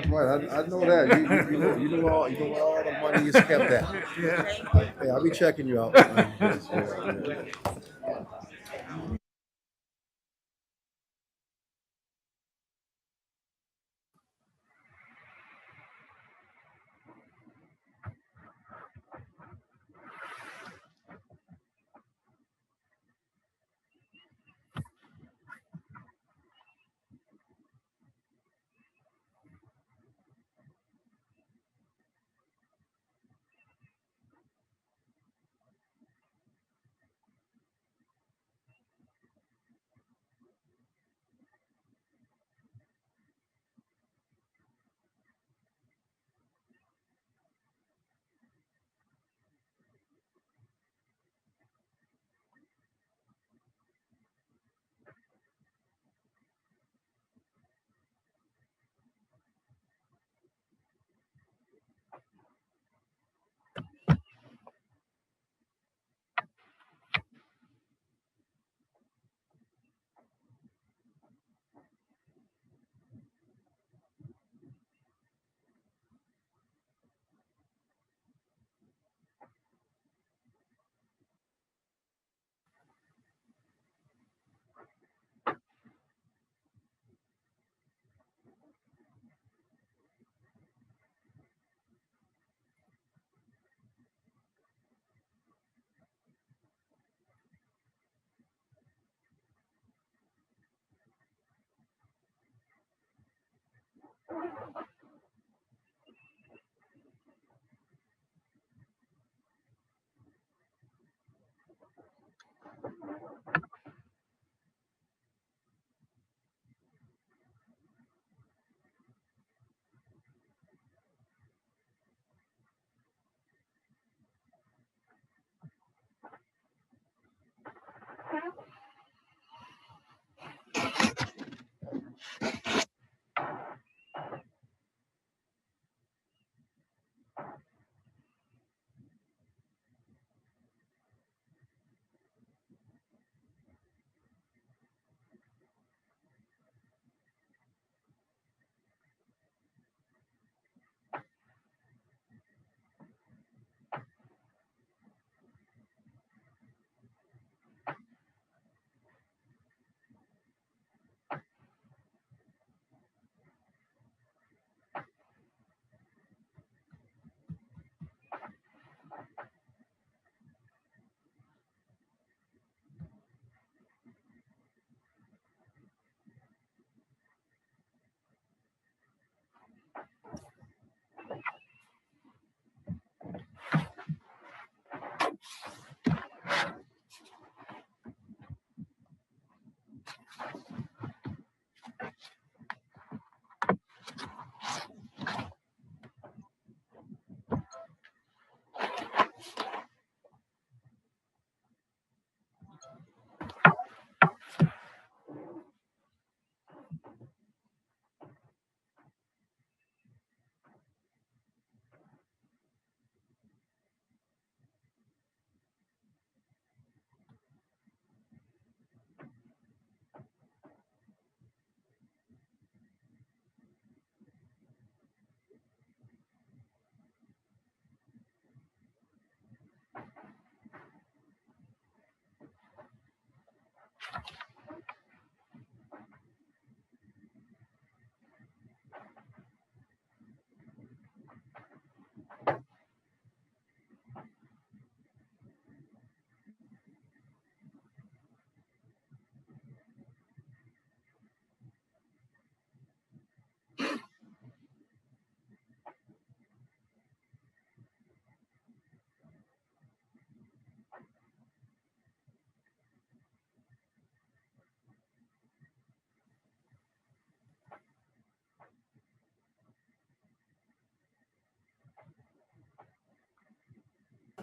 That's right. I know that. You know where all the money is kept at. Hey, I'll be checking you out. Yeah.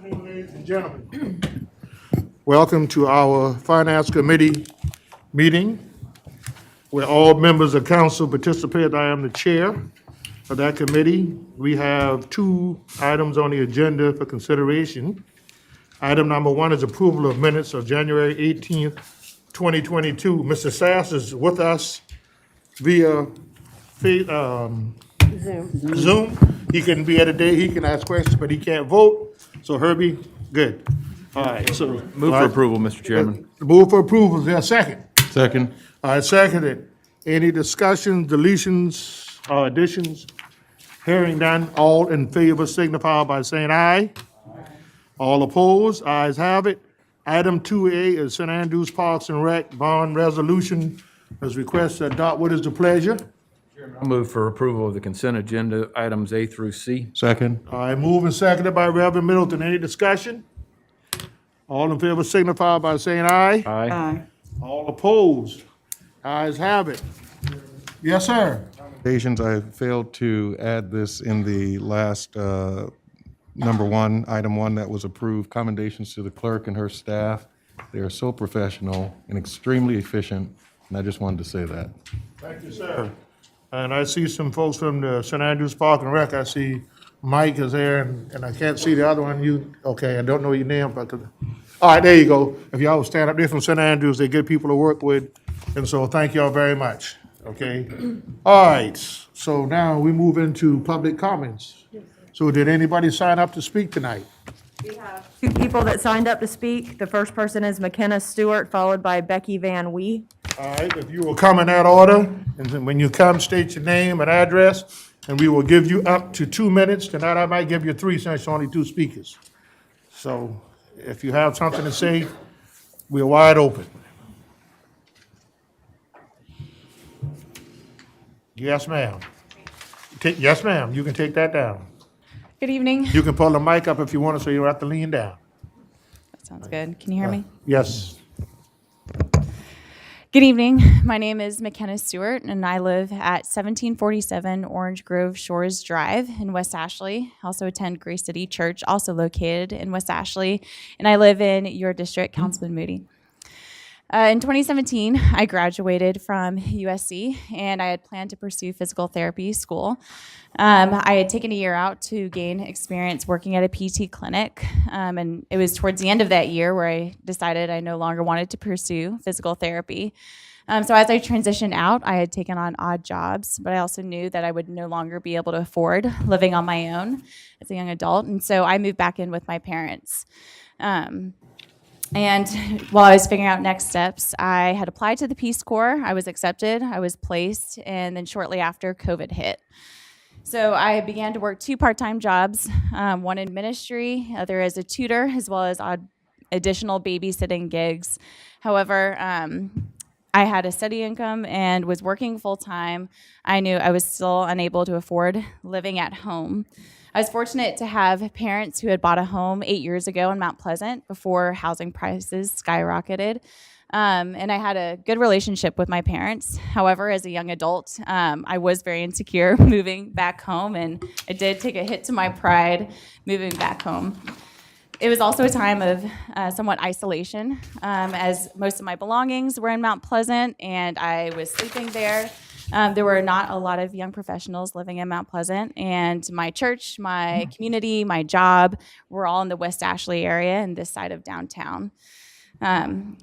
Ladies and gentlemen, welcome to our Finance Committee meeting where all members of council participate. I am the chair of that committee. We have two items on the agenda for consideration. Item number one is approval of minutes of January 18th, 2022. Mr. Sass is with us via Zoom. He can be at a day, he can ask questions, but he can't vote. So Herbie, good. All right, so. Move for approval, Mr. Chairman. Move for approval, is there a second? Second. All right, seconded. Any discussions, deletions, or additions? Hearing none, all in favor signify by saying aye. All opposed, ayes have it. Item 2A is St. Andrews Parks and Rec Bond Resolution. As requested to adopt, what is the pleasure? I move for approval of the consent agenda items A through C. Second. All right, moved and seconded by Reverend Middleton. Any discussion? All in favor signify by saying aye. Aye. All opposed, ayes have it. Yes, sir. Occasions, I failed to add this in the last number one, item one that was approved. Commendations to the clerk and her staff. They are so professional and extremely efficient, and I just wanted to say that. Thank you, sir. And I see some folks from the St. Andrews Park and Rec. I see Mike is there, and I can't see the other one. Okay, I don't know your name, but, all right, there you go. If y'all stand up there from St. Andrews, they're good people to work with, and so thank y'all very much, okay? All right, so now we move into public comments. So did anybody sign up to speak tonight? We have 2 people that signed up to speak. The first person is Mckenna Stewart, followed by Becky Van Wee. All right, if you will come in that order, and then when you come, state your name and address, and we will give you up to 2 minutes. Tonight, I might give you 3 since there's only 2 speakers. So if you have something to say, we're wide open. Yes, ma'am. Yes, ma'am, you can take that down. Good evening. You can pull the mic up if you want to, so you don't have to lean down. That sounds good. Can you hear me? Yes. Good evening. My name is Mckenna Stewart, and I live at 1747 Orange Grove Shores Drive in West Ashley. I also attend Grace City Church, also located in West Ashley, and I live in your district, Councilman Moody. In 2017, I graduated from USC, and I had planned to pursue physical therapy school. I had taken a year out to gain experience working at a PT clinic, and it was towards the end of that year where I decided I no longer wanted to pursue physical therapy. So as I transitioned out, I had taken on odd jobs, but I also knew that I would no longer be able to afford living on my own as a young adult, and so I moved back in with my parents. And while I was figuring out next steps, I had applied to the Peace Corps. I was accepted, I was placed, and then shortly after, COVID hit. So I began to work 2 part-time jobs, one in ministry, other as a tutor, as well as additional babysitting gigs. However, I had a steady income and was working full-time. I knew I was still unable to afford living at home. I was fortunate to have parents who had bought a home 8 years ago in Mount Pleasant before housing prices skyrocketed. And I had a good relationship with my parents. However, as a young adult, I was very insecure moving back home, and it did take a hit to my pride moving back home. It was also a time of somewhat isolation, as most of my belongings were in Mount Pleasant, and I was sleeping there. There were not a lot of young professionals living in Mount Pleasant, and my church, my community, my job were all in the West Ashley area and this side of downtown. And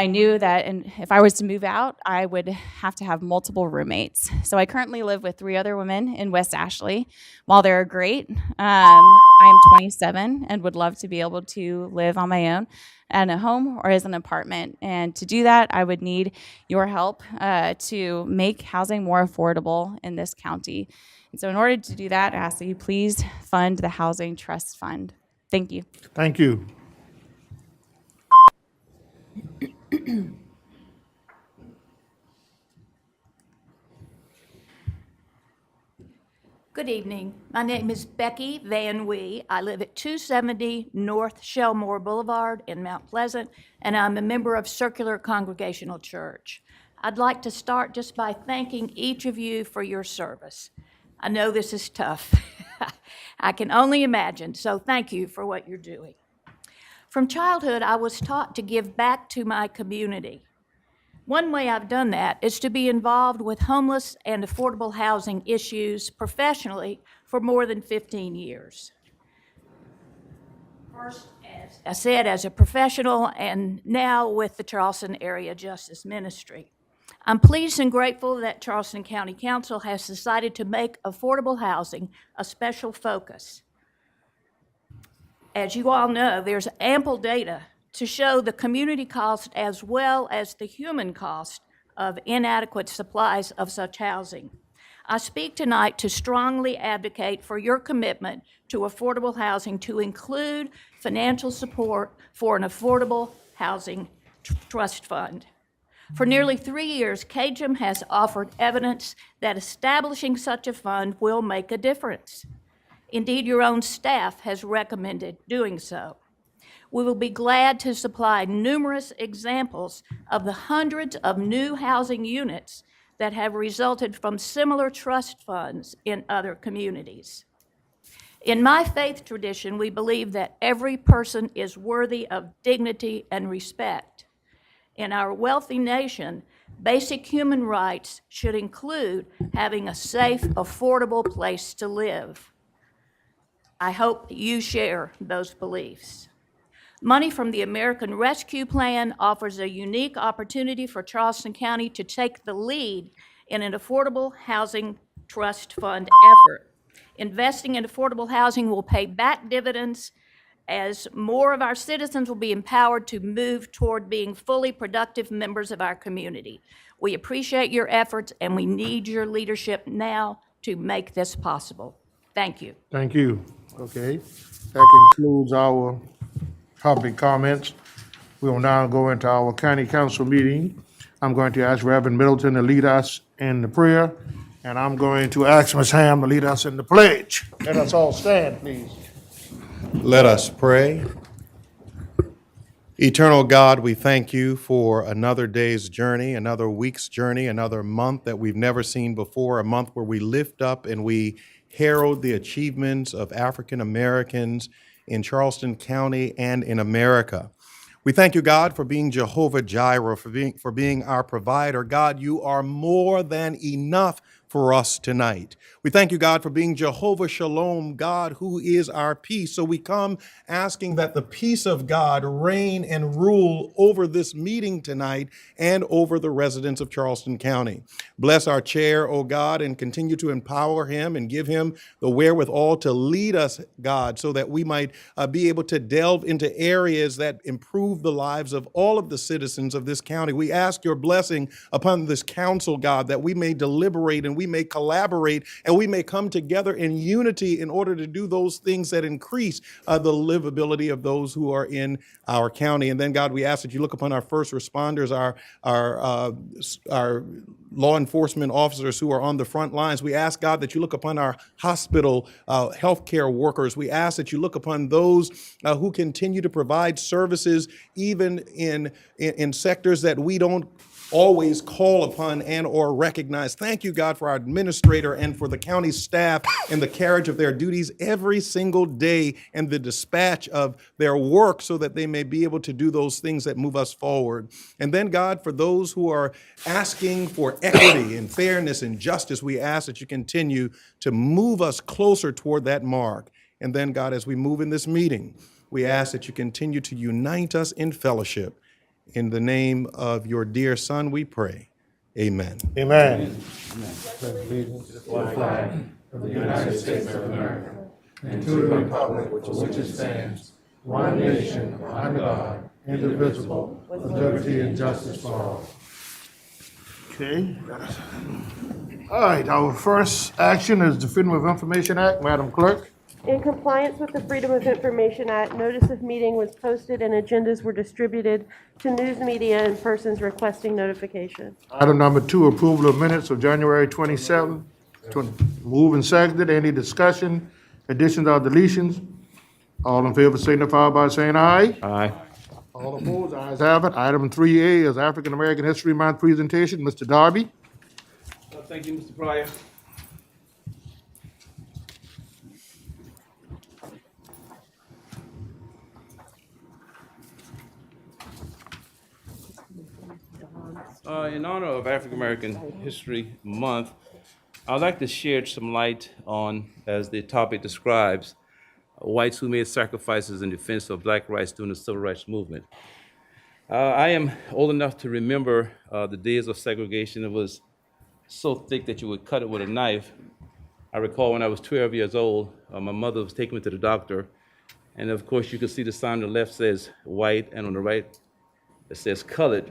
I knew that if I was to move out, I would have to have multiple roommates. So I currently live with 3 other women in West Ashley. While they're great, I am 27 and would love to be able to live on my own in a home or as an apartment. And to do that, I would need your help to make housing more affordable in this county. And so in order to do that, I ask that you please fund the Housing Trust Fund. Thank you. Thank you. Good evening. My name is Becky Van Wee. I live at 270 North Shellmore Boulevard in Mount Pleasant, and I'm a member of Circular Congregational Church. I'd like to start just by thanking each of you for your service. I know this is tough. I can only imagine, so thank you for what you're doing. From childhood, I was taught to give back to my community. One way I've done that is to be involved with homeless and affordable housing issues professionally for more than 15 years. First, as I said, as a professional, and now with the Charleston Area Justice Ministry. I'm pleased and grateful that Charleston County Council has decided to make affordable housing a special focus. As you all know, there's ample data to show the community cost as well as the human cost of inadequate supplies of such housing. I speak tonight to strongly advocate for your commitment to affordable housing to include financial support for an affordable housing trust fund. For nearly 3 years, CAJM has offered evidence that establishing such a fund will make a difference. Indeed, your own staff has recommended doing so. We will be glad to supply numerous examples of the hundreds of new housing units that have resulted from similar trust funds in other communities. In my faith tradition, we believe that every person is worthy of dignity and respect. In our wealthy nation, basic human rights should include having a safe, affordable place to live. I hope that you share those beliefs. Money from the American Rescue Plan offers a unique opportunity for Charleston County to take the lead in an affordable housing trust fund effort. Investing in affordable housing will pay back dividends as more of our citizens will be empowered to move toward being fully productive members of our community. We appreciate your efforts, and we need your leadership now to make this possible. Thank you. Thank you. Okay, that concludes our public comments. We will now go into our county council meeting. I'm going to ask Reverend Middleton to lead us in the prayer, and I'm going to ask Ms. Ham to lead us in the pledge. Let us all stand, please. Let us pray. Eternal God, we thank you for another day's journey, another week's journey, another month that we've never seen before, a month where we lift up and we herald the achievements of African Americans in Charleston County and in America. We thank you, God, for being Jehovah Jireh, for being our provider. God, you are more than enough for us tonight. We thank you, God, for being Jehovah Shalom, God, who is our peace. So we come asking that the peace of God reign and rule over this meeting tonight and over the residents of Charleston County. Bless our chair, oh God, and continue to empower him and give him the wherewithal to lead us, God, so that we might be able to delve into areas that improve the lives of all of the citizens of this county. We ask your blessing upon this council, God, that we may deliberate and we may collaborate and we may come together in unity in order to do those things that increase the livability of those who are in our county. And then, God, we ask that you look upon our first responders, our law enforcement officers who are on the front lines. We ask, God, that you look upon our hospital healthcare workers. We ask that you look upon those who continue to provide services even in sectors that we don't always call upon and or recognize. Thank you, God, for our administrator and for the county staff and the carriage of their duties every single day and the dispatch of their work so that they may be able to do those things that move us forward. And then, God, for those who are asking for equity and fairness and justice, we ask that you continue to move us closer toward that mark. And then, God, as we move in this meeting, we ask that you continue to unite us in fellowship. In the name of your dear Son, we pray. Amen. Amen. and to the republic for which it stands, one nation, under God, indivisible, with liberty and justice for all. Okay. All right, our first action is the Freedom of Information Act. Madam Clerk. In compliance with the Freedom of Information Act, notice of meeting was posted and agendas were distributed to news media and persons requesting notification. Item number 2, approval of minutes of January 27th. Moved and seconded. Any discussion, additions or deletions? All in favor signify by saying aye. Aye. All opposed, ayes have it. Item 3A is African American History Month presentation. Mr. Darby. Thank you, Mr. Pryor. In honor of African American History Month, I'd like to shed some light on, as the topic describes, whites who made sacrifices in defense of black rights during the Civil Rights Movement. I am old enough to remember the days of segregation. It was so thick that you would cut it with a knife. I recall when I was 12 years old, my mother was taking me to the doctor, and of course you could see the sign on the left says white, and on the right it says colored.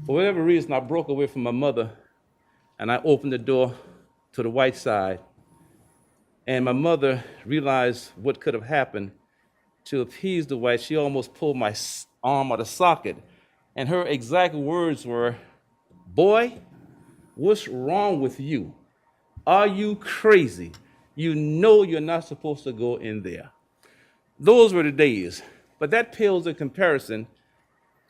For whatever reason, I broke away from my mother, and I opened the door to the white side, and my mother realized what could have happened. To appease the white, she almost pulled my arm out of socket, and her exact words were, "Boy, what's wrong with you? Are you crazy? You know you're not supposed to go in there." Those were the days, but that pales in comparison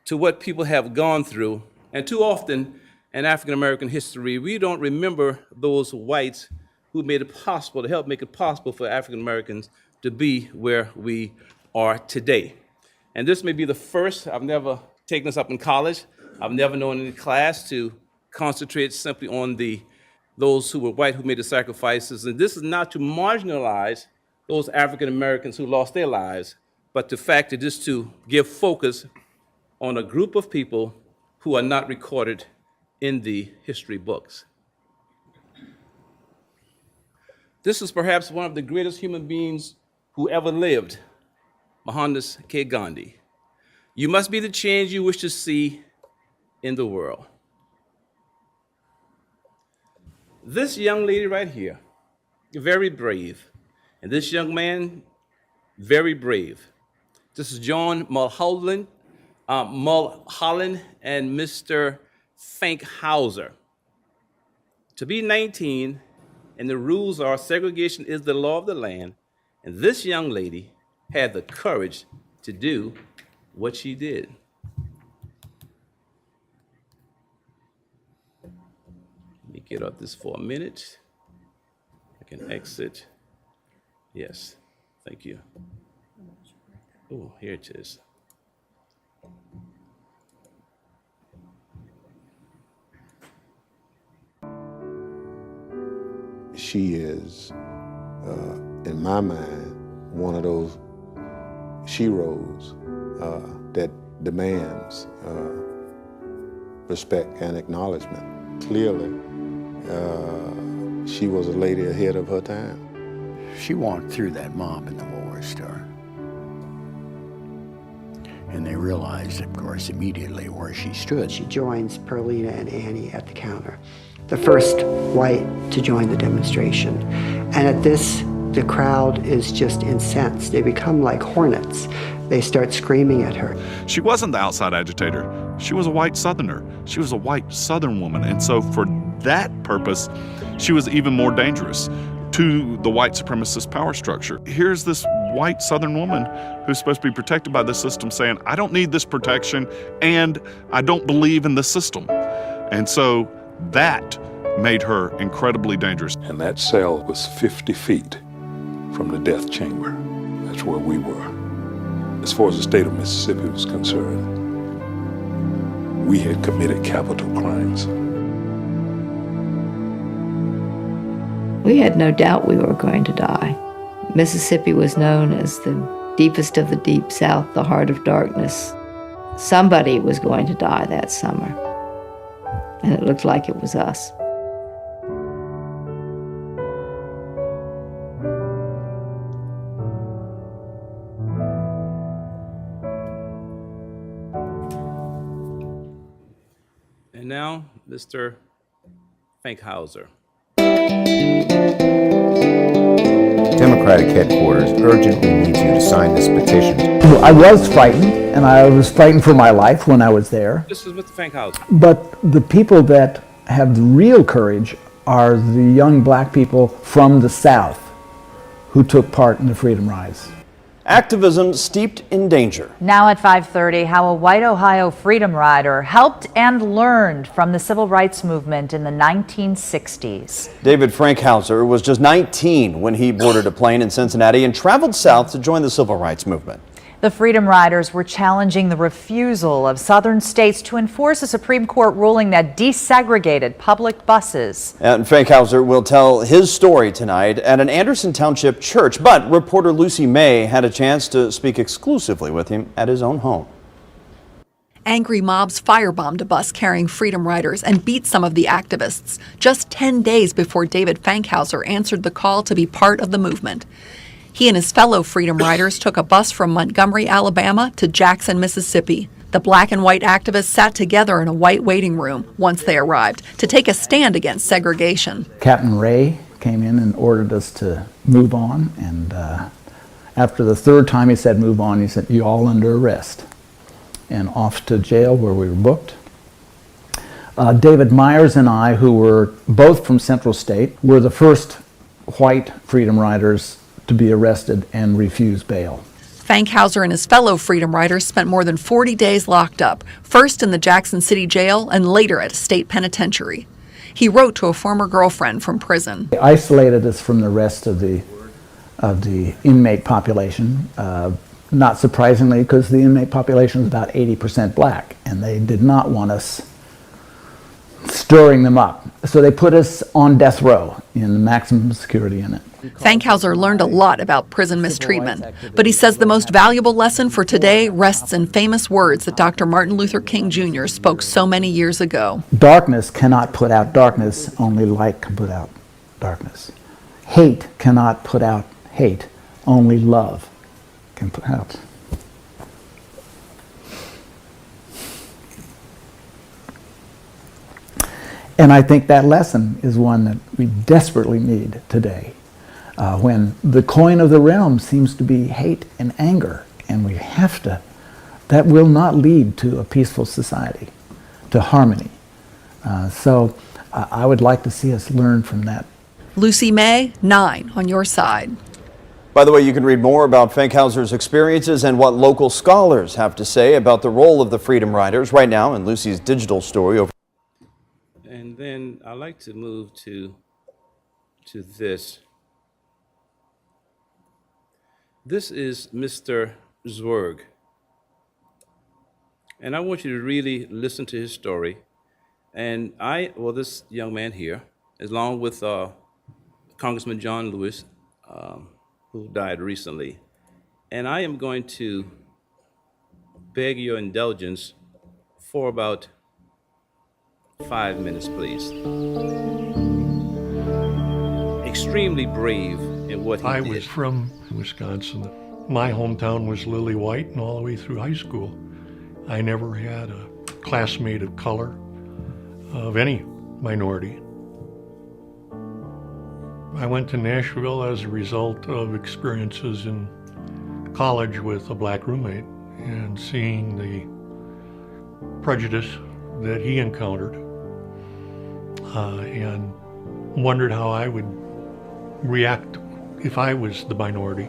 to what people have gone through. And too often in African-American history, we don't remember those whites who made it possible, to help make it possible for African-Americans to be where we are today. And this may be the first. I've never taken this up in college. I've never known any class to concentrate simply on those who were white who made the sacrifices. And this is not to marginalize those African Americans who lost their lives, but the fact that just to give focus on a group of people who are not recorded in the history books. This is perhaps one of the greatest human beings who ever lived, Mohandas K. Gandhi. You must be the change you wish to see in the world. This young lady right here, very brave, and this young man, very brave. This is John Mulholland and Mr. Fankhauser. To be 19, and the rules are segregation is the law of the land, and this young lady had the courage to do what she did. Let me get up this for a minute. I can exit. Yes, thank you. Oh, here it is. She is, in my mind, one of those sheroes that demands respect and acknowledgement. Clearly, she was a lady ahead of her time. She walked through that mob in the War Star. And they realized, of course, immediately where she stood. She joins Perlita and Annie at the counter, the first white to join the demonstration. And at this, the crowd is just incensed. They become like hornets. They start screaming at her. She wasn't the outside agitator. She was a white Southerner. She was a white Southern woman. And so for that purpose, she was even more dangerous to the white supremacist power structure. Here's this white Southern woman who's supposed to be protected by the system saying, I don't need this protection and I don't believe in the system. And so that made her incredibly dangerous. And that cell was 50 feet from the death chamber. That's where we were. As far as the state of Mississippi was concerned, we had committed capital crimes. We had no doubt we were going to die. Mississippi was known as the deepest of the deep South, the heart of darkness. Somebody was going to die that summer, and it looked like it was us. And now, Mr. Fankhauser. Democratic headquarters urgently needs you to sign this petition. I was frightened, and I was frightened for my life when I was there. This is Mr. Fankhauser. But the people that have the real courage are the young black people from the South who took part in the Freedom Rides. Activism steeped in danger. Now at 5:30, how a white Ohio freedom rider helped and learned from the civil rights movement in the 1960s. David Fankhauser was just 19 when he boarded a plane in Cincinnati and traveled south to join the civil rights movement. The Freedom Riders were challenging the refusal of southern states to enforce a Supreme Court ruling that desegregated public buses. And Fankhauser will tell his story tonight at an Anderson Township church, but reporter Lucy May had a chance to speak exclusively with him at his own home. Angry mobs firebombed a bus carrying freedom riders and beat some of the activists, just 10 days before David Fankhauser answered the call to be part of the movement. He and his fellow freedom riders took a bus from Montgomery, Alabama to Jackson, Mississippi. The black and white activists sat together in a white waiting room once they arrived to take a stand against segregation. Captain Ray came in and ordered us to move on, and after the third time he said move on, he said, "You're all under arrest," and off to jail where we were booked. David Myers and I, who were both from Central State, were the first white freedom riders to be arrested and refuse bail. Fankhauser and his fellow freedom riders spent more than 40 days locked up, first in the Jackson City jail and later at a state penitentiary. He wrote to a former girlfriend from prison. They isolated us from the rest of the inmate population, not surprisingly, because the inmate population was about 80% black, and they did not want us stirring them up. So they put us on death row in the maximum security unit. Fankhauser learned a lot about prison mistreatment, but he says the most valuable lesson for today rests in famous words that Dr. Martin Luther King Jr. spoke so many years ago. Darkness cannot put out darkness, only light can put out darkness. Hate cannot put out hate, only love can put out. And I think that lesson is one that we desperately need today, when the coin of the realm seems to be hate and anger, and we have to, that will not lead to a peaceful society, to harmony. So I would like to see us learn from that. Lucy May, 9 on your side. By the way, you can read more about Fankhauser's experiences and what local scholars have to say about the role of the Freedom Riders right now in Lucy's digital story. And then I'd like to move to this. This is Mr. Zwerg. And I want you to really listen to his story. And this young man here, along with Congressman John Lewis, who died recently. And I am going to beg your indulgence for about 5 minutes, please. Extremely brave in what he did. I was from Wisconsin. My hometown was lily white and all the way through high school. I never had a classmate of color, of any minority. I went to Nashville as a result of experiences in college with a black roommate and seeing the prejudice that he encountered, and wondered how I would react if I was the minority.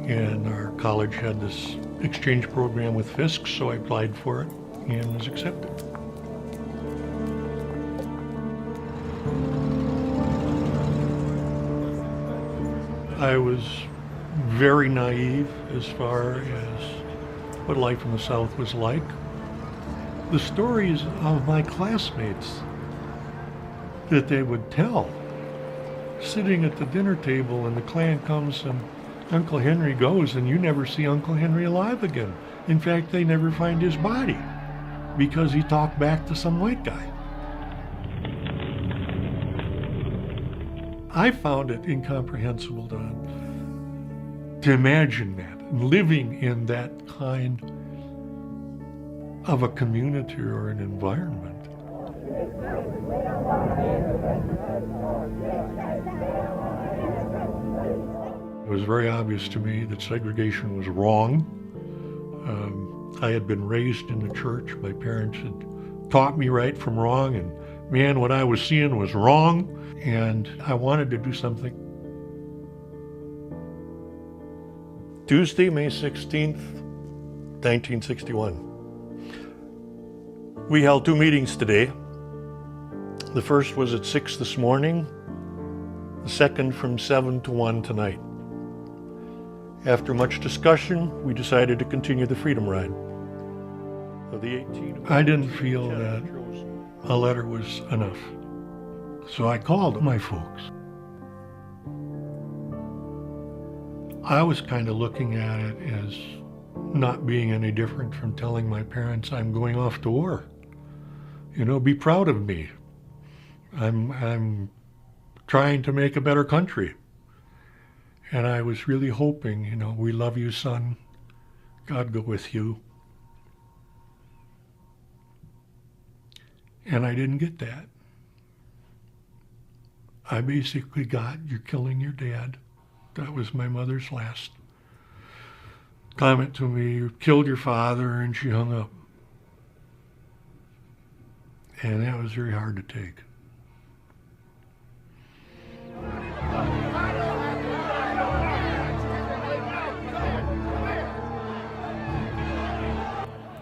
And our college had this exchange program with Fisk, so I applied for it and was accepted. I was very naive as far as what life in the South was like. The stories of my classmates that they would tell, sitting at the dinner table and the Klan comes and Uncle Henry goes and you never see Uncle Henry alive again. In fact, they never find his body because he talked back to some white guy. I found it incomprehensible to imagine that, living in that kind of a community or an environment. It was very obvious to me that segregation was wrong. I had been raised in the church. My parents had taught me right from wrong, and man, what I was seeing was wrong, and I wanted to do something. Tuesday, May 16th, 1961. We held 2 meetings today. The first was at 6 this morning, the second from 7 to 1 tonight. After much discussion, we decided to continue the Freedom Ride. I didn't feel that a letter was enough, so I called my folks. I was kind of looking at it as not being any different from telling my parents I'm going off to war. You know, be proud of me. I'm trying to make a better country. And I was really hoping, you know, we love you, son. God go with you. And I didn't get that. I basically got, you're killing your dad. That was my mother's last comment to me. You killed your father, and she hung up. And that was very hard to take.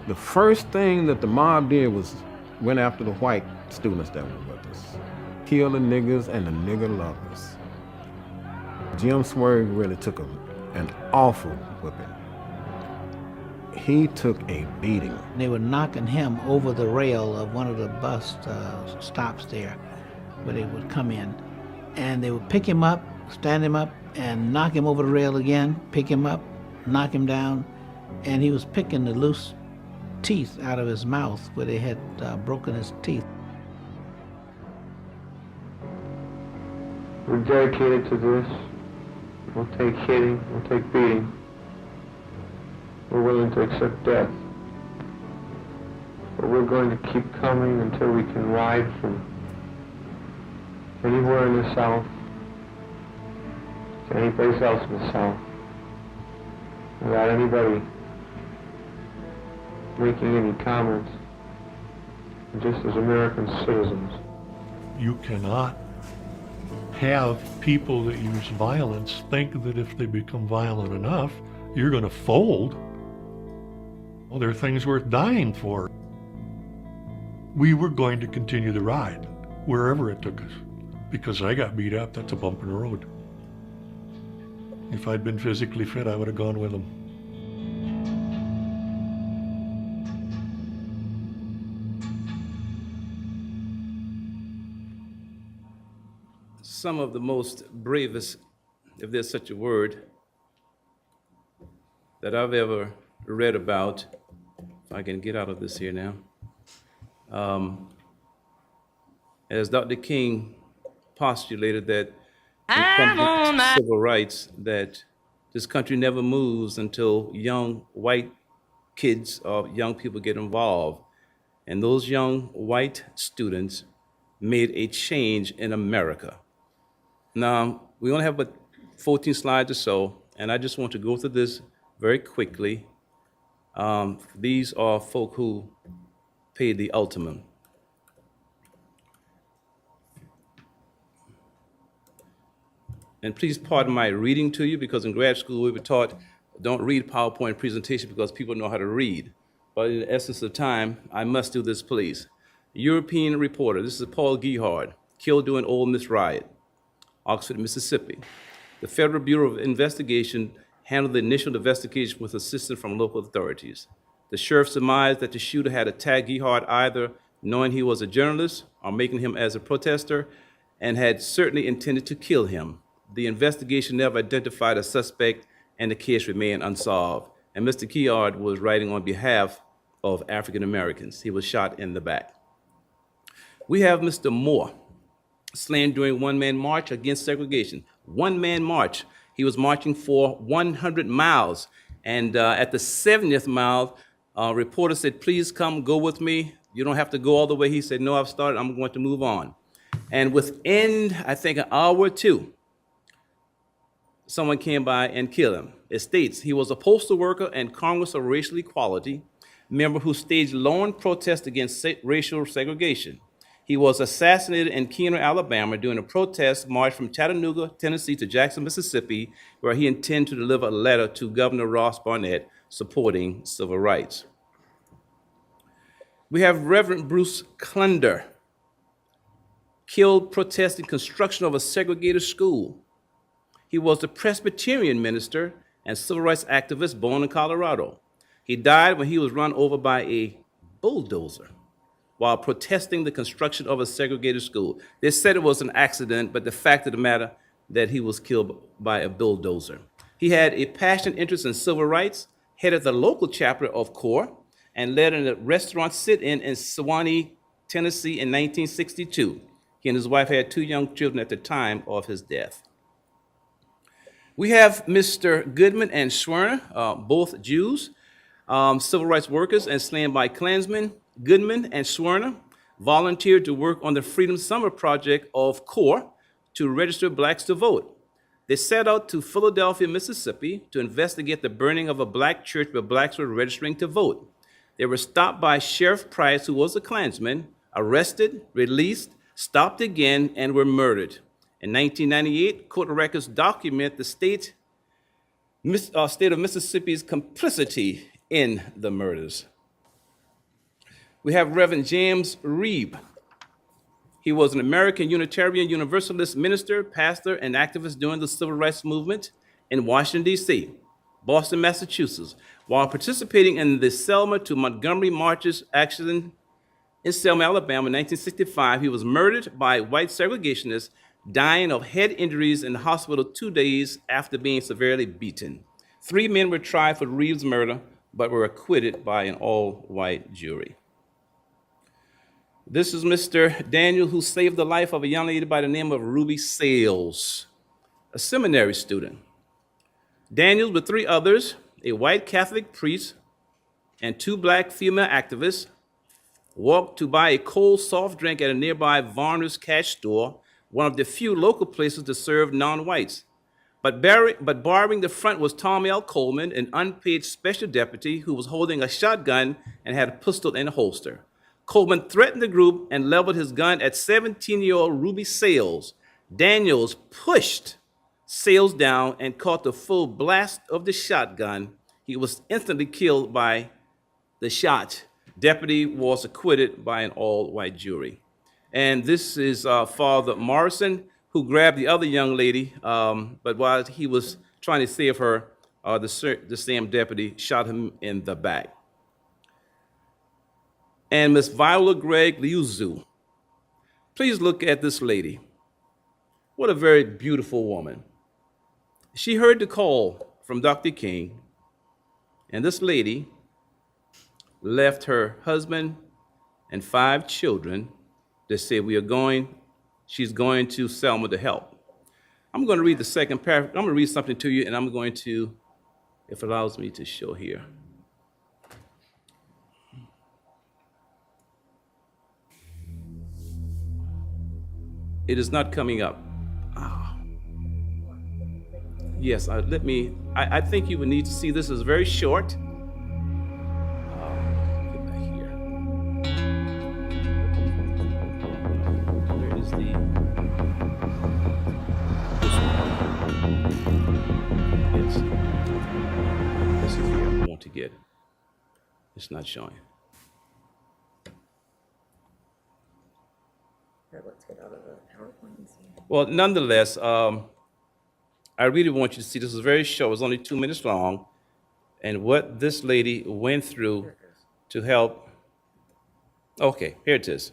The first thing that the mob did was went after the white students that were with us. Kill the niggers and the nigger lovers. Jim Swerve really took an awful whipping. He took a beating. They were knocking him over the rail of one of the bus stops there where they would come in. And they would pick him up, stand him up, and knock him over the rail again, pick him up, knock him down. And he was picking the loose teeth out of his mouth where they had broken his teeth. We're dedicated to this. We'll take hitting, we'll take beating. We're willing to accept death. But we're going to keep coming until we can ride from anywhere in the South to any place else in the South without anybody making any comments, just as American citizens. You cannot have people that use violence think that if they become violent enough, you're going to fold. Well, there are things worth dying for. We were going to continue the ride, wherever it took us. Because I got beat up, that's a bump in the road. If I'd been physically fit, I would have gone with them. Some of the most bravest, if there's such a word, that I've ever read about, if I can get out of this here now, as Dr. King postulated that in terms of civil rights, that this country never moves until young white kids or young people get involved. And those young white students made a change in America. Now, we only have about 14 slides or so, and I just want to go through this very quickly. These are folk who paid the ultimum. And please pardon my reading to you, because in grad school we were taught, don't read PowerPoint presentation because people know how to read. But in the essence of time, I must do this, please. European reporter, this is Paul Gehard, killed during Ole Miss riot, Oxford, Mississippi. The Federal Bureau of Investigation handled the initial investigation with assistance from local authorities. The sheriff surmised that the shooter had attacked Gehard either knowing he was a journalist or making him as a protester, and had certainly intended to kill him. The investigation never identified a suspect, and the case remained unsolved. And Mr. Gehard was writing on behalf of African Americans. He was shot in the back. We have Mr. Moore, slain during one-man march against segregation. One-man march. He was marching for 100 miles. And at the 70th mile, a reporter said, please come, go with me. You don't have to go all the way. He said, no, I've started. I'm going to move on. And within, I think, an hour or two, someone came by and killed him. It states he was a postal worker and Congress of Racial Equality member who staged lone protests against racial segregation. He was assassinated in Keener, Alabama during a protest march from Chattanooga, Tennessee to Jackson, Mississippi, where he intended to deliver a letter to Governor Ross Barnett supporting civil rights. We have Reverend Bruce Clunder, killed protesting construction of a segregated school. He was a Presbyterian minister and civil rights activist born in Colorado. He died when he was run over by a bulldozer while protesting the construction of a segregated school. They said it was an accident, but the fact of the matter that he was killed by a bulldozer. He had a passionate interest in civil rights headed the local chapter of CORE, and led a restaurant sit-in Sewanee, Tennessee in 1962. He and his wife had 2 young children at the time of his death. We have Mr. Goodman and Schwerner, both Jews, civil rights workers and slain by Klansmen. Goodman and Schwerner volunteered to work on the Freedom Summer Project of CORE to register blacks to vote. They set out to Philadelphia, Mississippi to investigate the burning of a black church where blacks were registering to vote. They were stopped by Sheriff Price, who was a Klansman, arrested, released, stopped again, and were murdered. In 1998, court records document the state of Mississippi's complicity in the murders. We have Reverend James Reeb. He was an American Unitarian Universalist minister, pastor, and activist during the Civil Rights Movement in Washington, D.C., Boston, Massachusetts. While participating in the Selma to Montgomery marches action in Selma, Alabama in 1965, he was murdered by white segregationists, dying of head injuries in the hospital 2 days after being severely beaten. 3 men were tried for Reeves' murder, but were acquitted by an all-white jury. This is Mr. Daniel, who saved the life of a young lady by the name of Ruby Sales, a seminary student. Daniel, with 3 others, a white Catholic priest and 2 black female activists, walked to buy a cold soft drink at a nearby Varner's Cash store, one of the few local places to serve non-whites. But barring the front was Tom L. Coleman, an unpaid special deputy who was holding a shotgun and had a pistol in a holster. Coleman threatened the group and leveled his gun at 17-year-old Ruby Sales. Daniels pushed Sales down and caught the full blast of the shotgun. He was instantly killed by the shot. Deputy was acquitted by an all-white jury. And this is Father Morrison, who grabbed the other young lady, but while he was trying to save her, the same deputy shot him in the back. And Miss Viola Lyouzo. Please look at this lady. What a very beautiful woman. She heard the call from Dr. King, and this lady left her husband and 5 children. They said, she's going to Selma to help. I'm going to read the second paragraph. I'm going to read something to you, and I'm going to, if it allows me to show here. It is not coming up. Yes, I think you would need to see this. Is very short. Get back here. Where is this one? This is here I want to get. It's not showing. Let's get out of the PowerPoint and see. Well, nonetheless, I really want you to see this is very short. It was only 2 minutes long, and what this lady went through to help. Okay, here it is.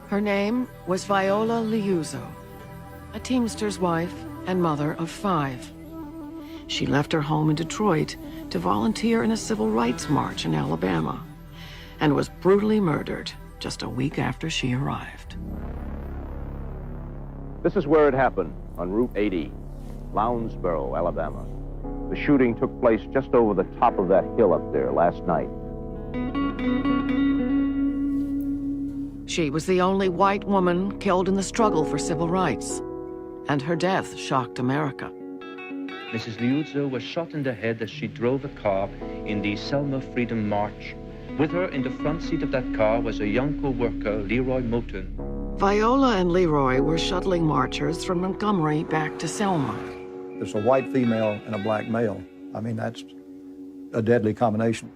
Her name was Viola Lyouzo, a teamster's wife and mother of 5. She left her home in Detroit to volunteer in a civil rights march in Alabama and was brutally murdered just a week after she arrived. This is where it happened, on Route 80, Lounsboro, Alabama. The shooting took place just over the top of that hill up there last night. She was the only white woman killed in the struggle for civil rights, and her death shocked America. Mrs. Lyouzo was shot in the head as she drove a car in the Selma Freedom March. With her in the front seat of that car was a young co-worker, Leroy Moulton. Viola and Leroy were shuttling marchers from Montgomery back to Selma. It's a white female and a black male. I mean, that's a deadly combination.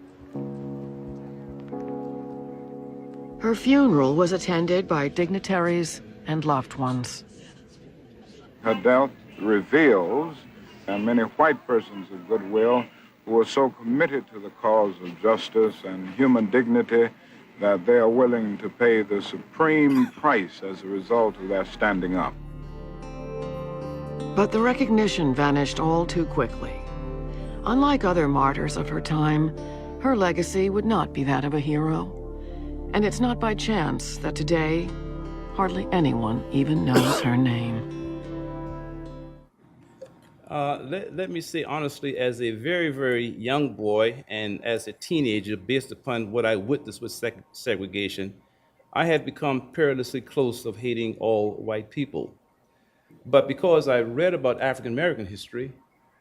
Her funeral was attended by dignitaries and loved ones. her death reveals there are many white persons of goodwill who are so committed to the cause of justice and human dignity that they are willing to pay the supreme price as a result of their standing up. But the recognition vanished all too quickly. Unlike other martyrs of her time, her legacy would not be that of a hero. And it's not by chance that today, hardly anyone even knows her name. Let me say honestly, as a very, very young boy and as a teenager, based upon what I witnessed with segregation, I had become perilously close of hating all white people. But because I read about African American history,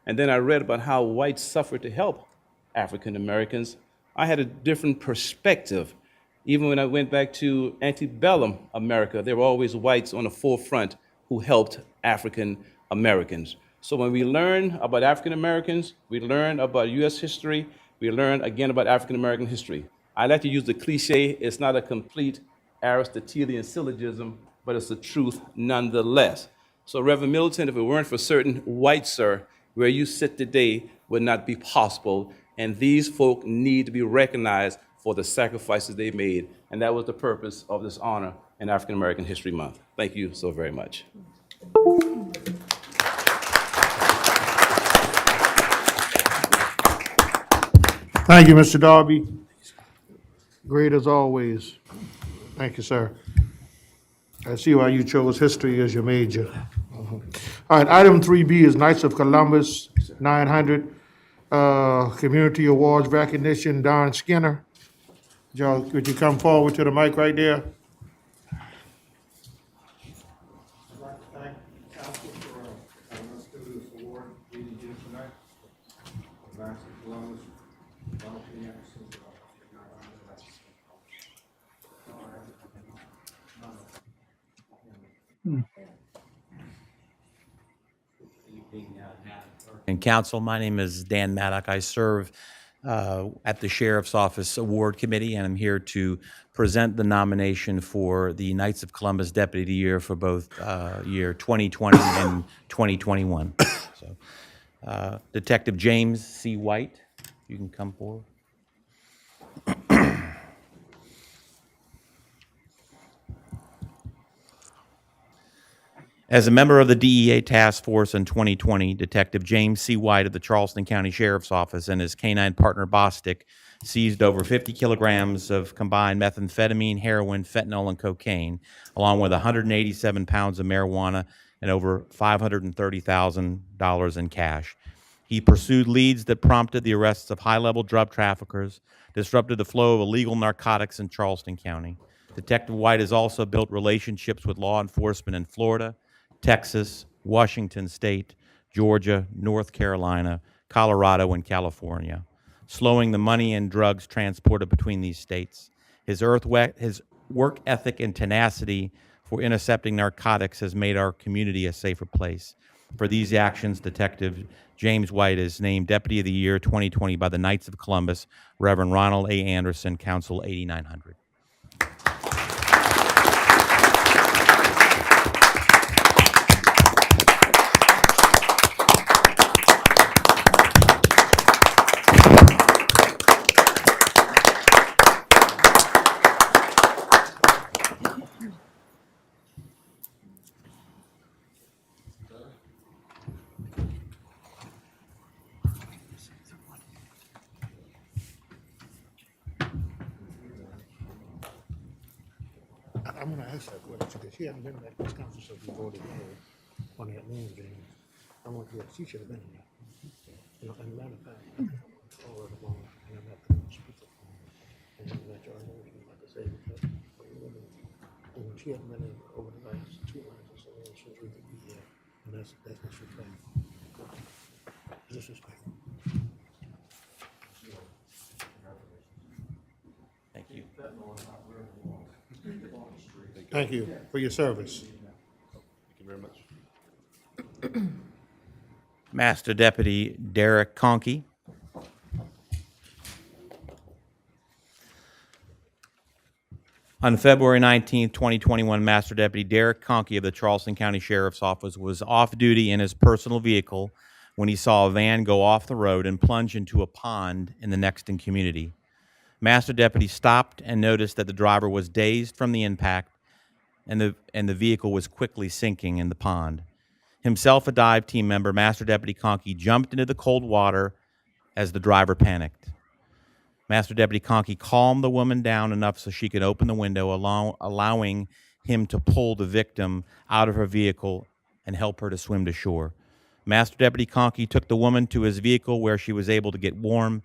and then I read about how whites suffered to help African Americans, I had a different perspective. Even when I went back to antebellum America, there were always whites on the forefront who helped African Americans. So when we learn about African Americans, we learn about US history, we learn again about African American history. I like to use the cliche, it's not a complete Aristotelian syllogism, but it's the truth nonetheless. So Reverend Middleton, if it weren't for certain whites, sir, where you sit today would not be possible. And these folk need to be recognized for the sacrifices they made. And that was the purpose of this honor in African American History Month. Thank you so very much. Thank you, Mr. Darby. Great as always. Thank you, sir. I see why you chose history as your major. All right, item 3B is Knights of Columbus 900 Community Awards recognition, Don Skinner. Joe, could you come forward to the mic right there? And council, my name is Dan Maddock. I serve at the Sheriff's Office Award Committee, and I'm here to present the nomination for the Knights of Columbus Deputy of the Year for both year 2020 and 2021. So, Detective James C. White, you can come forward. As a member of the DEA Task Force in 2020, Detective James C. White of the Charleston County Sheriff's Office and his canine partner Bostic seized over 50 kilograms of combined methamphetamine, heroin, fentanyl, and cocaine, along with 187 pounds of marijuana and over $530,000 in cash. He pursued leads that prompted the arrests of high-level drug traffickers, disrupted the flow of illegal narcotics in Charleston County. Detective White has also built relationships with law enforcement in Florida, Texas, Washington State, Georgia, North Carolina, Colorado, and California, slowing the money and drugs transported between these states. His work ethic and tenacity for intercepting narcotics has made our community a safer place. For these actions, Detective James White is named Deputy of the Year 2020 by the Knights of Columbus, Reverend Ronald A. Anderson, Council 8900. I'm going to ask that question because she hasn't been at this conference since we voted on that name game. I want to, she should have been there. You know, and matter of fact, all of them, and I'm not going to speak up. And I'm not sure I know what you're about to say because she hasn't been in over the last 2 months or so since we could be here. And that's disrespectful. Disrespectful. Thank you. Thank you for your service. Thank you very much. Master Deputy Derek Conkey. On February 19, 2021, Master Deputy Derek Conkey of the Charleston County Sheriff's Office was off duty in his personal vehicle when he saw a van go off the road and plunge into a pond in the Nexton community. Master Deputy stopped and noticed that the driver was dazed from the impact and the vehicle was quickly sinking in the pond. Himself a dive team member, Master Deputy Conkey jumped into the cold water as the driver panicked. Master Deputy Conkey calmed the woman down enough so she could open the window, allowing him to pull the victim out of her vehicle and help her to swim to shore. Master Deputy Conkey took the woman to his vehicle where she was able to get warm,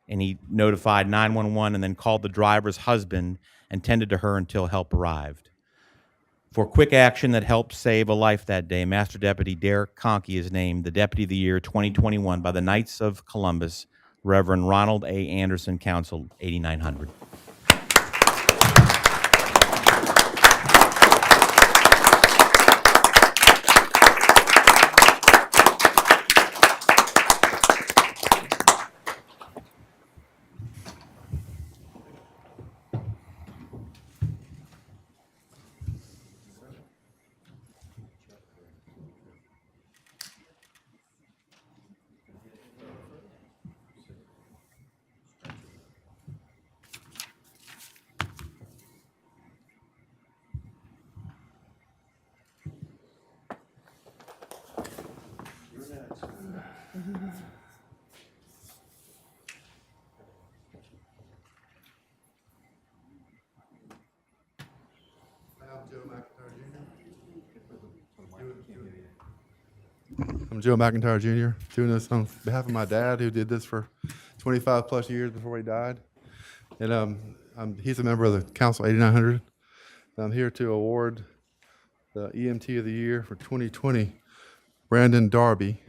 and he notified 911 and then called the driver's husband and tended to her until help arrived. For quick action that helped save a life that day, Master Deputy Derek Conkey is named the Deputy of the Year 2021 by the Knights of Columbus, Reverend Ronald A. Anderson, Council 8900. I'm Joe McIntyre Jr., doing this on behalf of my dad, who did this for 25 plus years before he died. And he's a member of the Council 8900. I'm here to award the EMT of the Year for 2020, Brandon Darby.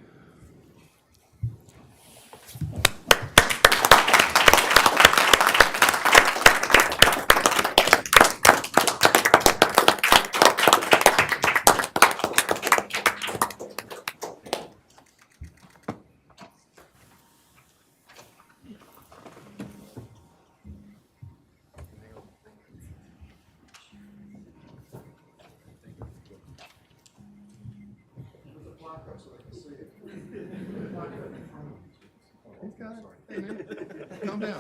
Hey, man, calm down.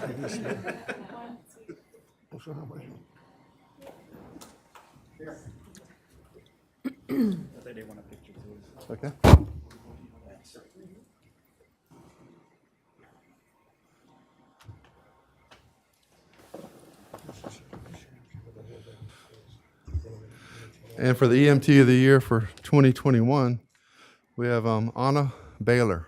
Okay. And for the EMT of the Year for 2021, we have Anna Baylor.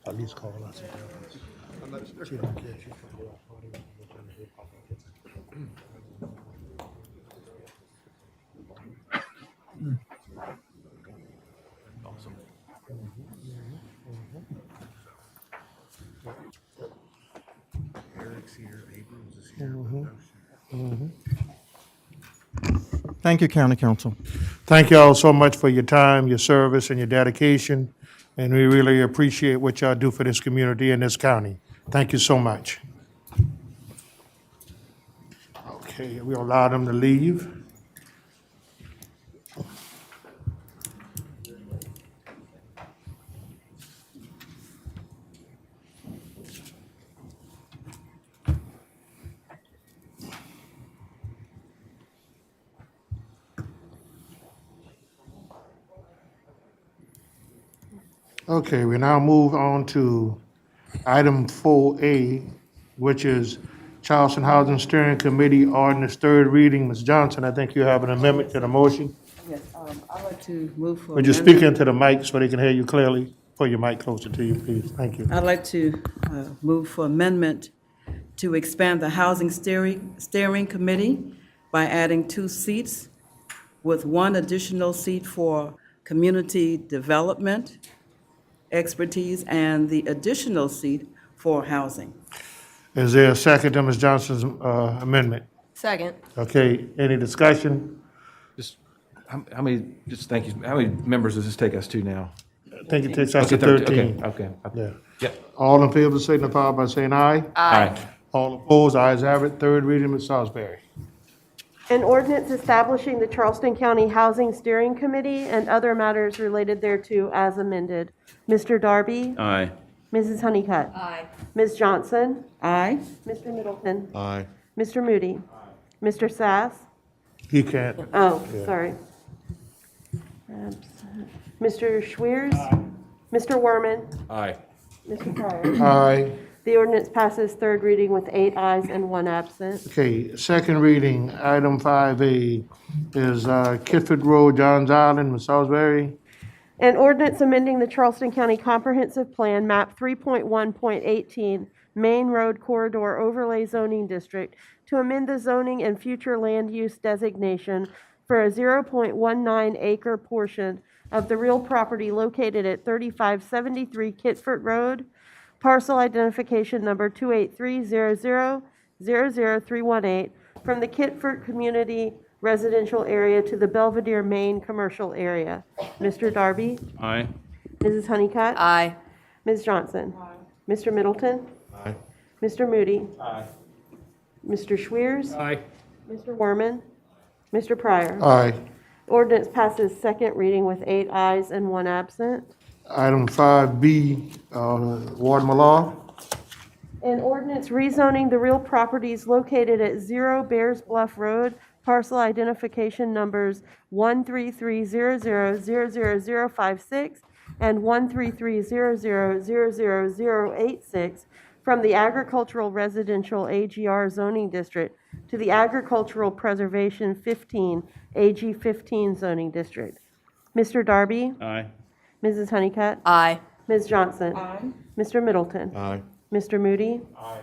At least call us. She don't care. She can go out party. Awesome. Eric's here. Abrams is here. Thank you, County Council. Thank y'all so much for your time, your service, and your dedication. And we really appreciate what y'all do for this community and this county. Thank you so much. Okay, we'll allow them to leave. Okay, we now move on to item 4A, which is Charleston Housing Steering Committee ordinance third reading. Ms. Johnson, I think you have an amendment to the motion. Yes, I'd like to move for. Would you speak into the mic so they can hear you clearly? Put your mic closer to you, please. Thank you. I'd like to move for amendment to expand the Housing Steering Committee by adding 2 seats with 1 additional seat for community development expertise and the additional seat for housing. Is there a second to Ms. Johnson's amendment? Second. Okay, any discussion? How many, just thank you, how many members does this take us to now? I think it takes us to Okay, 13. Okay. Yeah. Yep. All in favor signify by saying aye. Aye. All opposed, ayes have it. Third reading, Ms. Salisbury. An ordinance establishing the Charleston County Housing Steering Committee and other matters related thereto as amended. Mr. Darby? Aye. Mrs. Honeycutt? Aye. Ms. Johnson? Aye. Mr. Middleton? Aye. Mr. Moody? Mr. Sass? He can't. Oh, Yeah. sorry. Absent. Mr. Schwiers? Mr. Werman? Aye. Mr. Pryor? Aye. The ordinance passes third reading with 8 ayes and 1 absent. Okay, second reading, item 5A is Kitford Road, Johns Island, Ms. Salisbury. An ordinance amending the Charleston County Comprehensive Plan, map 3.1.18, Main Road Corridor Overlay Zoning District, to amend the zoning and future land use designation for a 0.19 acre portion of the real property located at 3573 Kitford Road, parcel identification number 28300000318, from the Kitford Community Residential Area to the Belvedere Main Commercial Area. Mr. Darby? Aye. Mrs. Honeycutt? Aye. Ms. Johnson? Mr. Middleton? Aye. Mr. Moody? Aye. Mr. Schwiers? Aye. Mr. Werman? Mr. Pryor? Aye. Ordinance passes second reading with 8 ayes and 1 absent. Item 5B, Ward Law. An ordinance rezoning the real properties located at 0 Bears Bluff Road, parcel identification numbers 13300000056 and 13300000086, from the Agricultural Residential AGR Zoning District to the Agricultural Preservation 15 AG 15 Zoning District. Mr. Darby? Aye. Mrs. Honeycutt? Aye. Ms. Johnson? Mr. Middleton? Aye. Mr. Moody? Aye.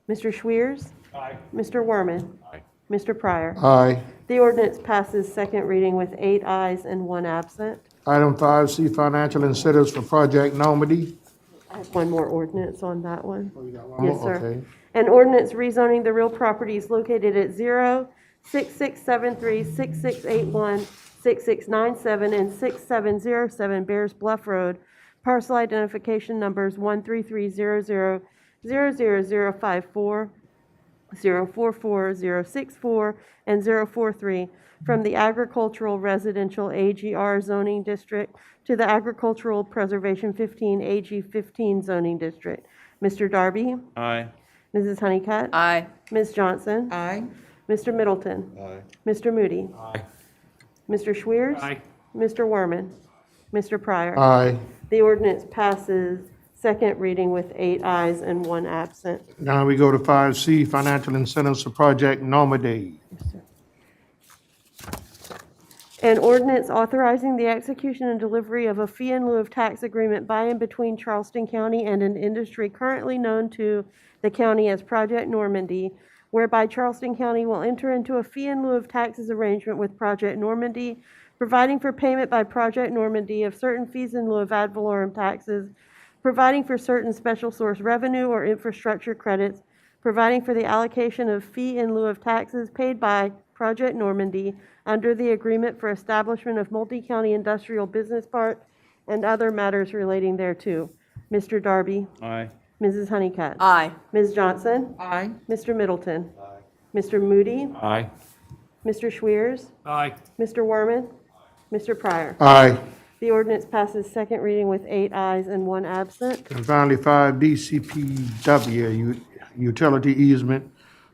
Mr. Schwiers? Aye. Mr. Werman? Aye. Mr. Pryor? Aye. The ordinance passes second reading with 8 ayes and 1 absent. Item 5C, Financial Incentives for Project Normandy. I have one more ordinance on that one. Oh, you got one Yes, more? sir. Okay. An ordinance rezoning the real properties located at 06673, 6681, 6697, and 6707 Bears Bluff Road, parcel identification numbers 13300000054, 044064, and 043, from the Agricultural Residential AGR Zoning District to the Agricultural Preservation 15 AG 15 Zoning District. Mr. Darby? Aye. Mrs. Honeycutt? Aye. Ms. Johnson? Aye. Mr. Middleton? Aye. Mr. Moody? Aye. Mr. Schwiers? Aye. Mr. Werman? Mr. Pryor? Aye. The ordinance passes second reading with 8 ayes and 1 absent. Now we go to 5C, Financial Incentives for Project Normandy. An ordinance authorizing the execution and delivery of a fee in lieu of tax agreement by and between Charleston County and an industry currently known to the county as Project Normandy, whereby Charleston County will enter into a fee in lieu of taxes arrangement with Project Normandy, providing for payment by Project Normandy of certain fees in lieu of ad valorem taxes, providing for certain special source revenue or infrastructure credits, providing for the allocation of fee in lieu of taxes paid by Project Normandy under the agreement for establishment of multi-county industrial business park and other matters relating thereto. Mr. Darby? Aye. Mrs. Honeycutt? Aye. Ms. Johnson? Aye. Mr. Middleton? Mr. Moody? Aye. Mr. Schwiers? Aye. Mr. Werman? Mr. Pryor? Aye. The ordinance passes second reading with 8 ayes and 1 absent. And finally, 5D, CPW, Utility Easement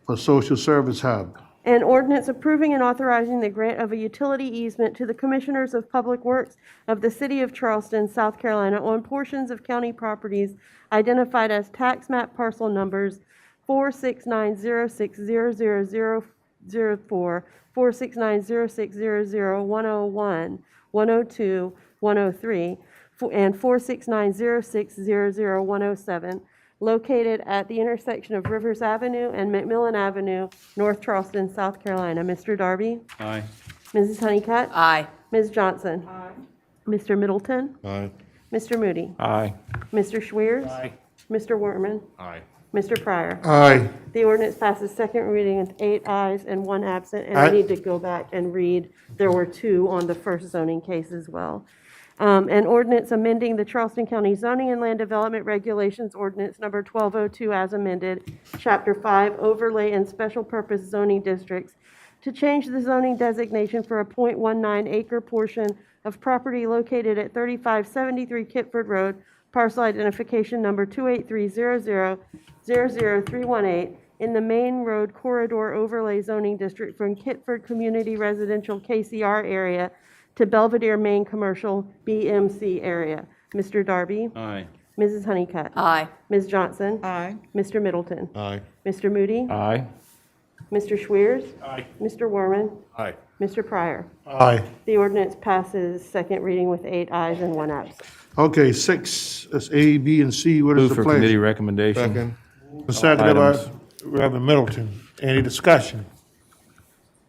for Social Service Hub. An ordinance approving and authorizing the grant of a utility easement to the Commissioners of Public Works of the City of Charleston, South Carolina, on portions of county properties identified as tax map parcel numbers 469060004, 46906000101, 102, 103, and 46906000107, located at the intersection of Rivers Avenue and McMillan Avenue, North Charleston, South Carolina. Mr. Darby? Aye. Mrs. Honeycutt? Aye. Ms. Johnson? Mr. Middleton? Aye. Mr. Moody? Aye. Mr. Schwiers? Aye. Mr. Werman? Aye. Mr. Pryor. Aye. The ordinance passes second reading with 8 ayes and 1 absent, and I need to go back and read. There were 2 on the first zoning case as well. An ordinance amending the Charleston County Zoning and Land Development Regulations Ordinance number 1202 as amended, Chapter 5, Overlay and Special Purpose Zoning Districts, to change the zoning designation for a .19 acre portion of property located at 3573 Kitford Road, parcel identification number 28300000318, in the Main Road Corridor Overlay Zoning District from Kitford Community Residential KCR area to Belvedere Main Commercial BMC area. Mr. Darby? Aye. Mrs. Honeycutt? Aye. Ms. Johnson? Aye. Mr. Middleton? Aye. Mr. Moody? Aye. Mr. Schwiers? Aye. Mr. Werman? Aye. Mr. Pryor? Aye. The ordinance passes second reading with 8 ayes and 1 absent. Okay, 6, that's A, B, and C. What is Move the for pleasure? committee recommendation. Second. Seconded by Items. Reverend Middleton. Any discussion?